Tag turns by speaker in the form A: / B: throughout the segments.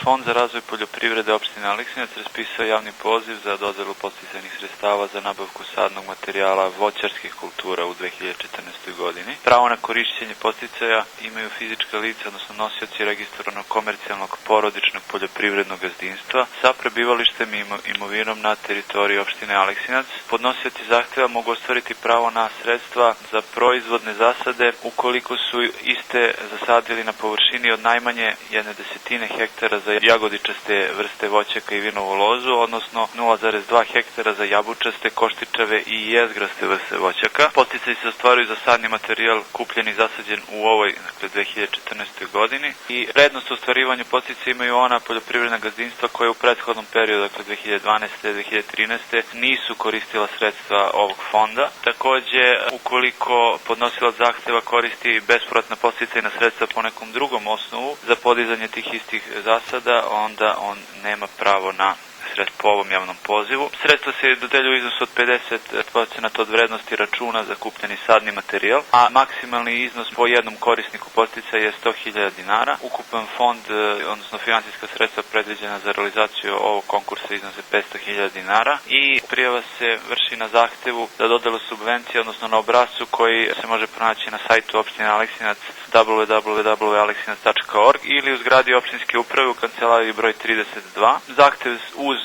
A: Fond za razvoj poljoprivrede opštine Aleksinac raspisao javni poziv za dodelu podsticajnih sredstava za nabavku sadnog materijala voćarskih kultura u 2014. godini. Pravo na korišćenje podsticaja imaju fizička lica, odnosno nosioci registrovanog komercijalnog porodičnog poljoprivrednog gazdinstva sa prebivalištem i imovinom na teritoriji opštine Aleksinac. Podnosioci zahteva mogu ostvariti pravo na sredstva za proizvodne zasade ukoliko su iste zasadili na površini od najmanje 1/10 hektara za jagodičaste vrste voćaka i vinovu lozu, odnosno 0,2 hektara za jabučaste, koštičave i jezgraste vrste voćaka. Podsticaji se ostvaruju za sadni materijal kupljen i zasađen u ovoj 2014. godini i prednost u ostvarivanju podsticaja imaju ona poljoprivredna gazdinstva koje u prethodnom periodu, 2012. i 2013. nisu koristila sredstva ovog fonda. Takođe, ukoliko podnosilac zahteva koristi bespovratna podsticajna sredstva po nekom drugom osnovu za podizanje tih istih zasada, onda on nema pravo na sredstva po ovom javnom pozivu. Sredstva se dodeljuju u iznosu od 50% od vrednosti računa za kupljeni sadni materijal, a maksimalni iznos po jednom korisniku podsticaja je 100.000 dinara. Ukupan fond, odnosno finansijska sredstva predviđena za realizaciju ovog konkursa iznose 500.000 dinara i prijava se vrši na zahtevu za dodelu subvencije, odnosno na obrascu koji se može pronaći na sajtu opštine Aleksinac www.aleksinac.org ili u zgradi opštinske uprave u kancelariji broj 32. Zahtev uz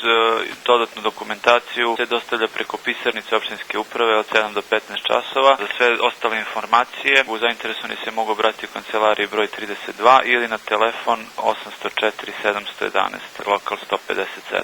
A: dodatnu dokumentaciju se dostavlja preko pisarnice opštinske uprave od 7 do 15 časova. Za sve ostale informacije zainteresovani se mogu obratiti u kancelariji broj 32 ili na telefon 804 711 lokal 157.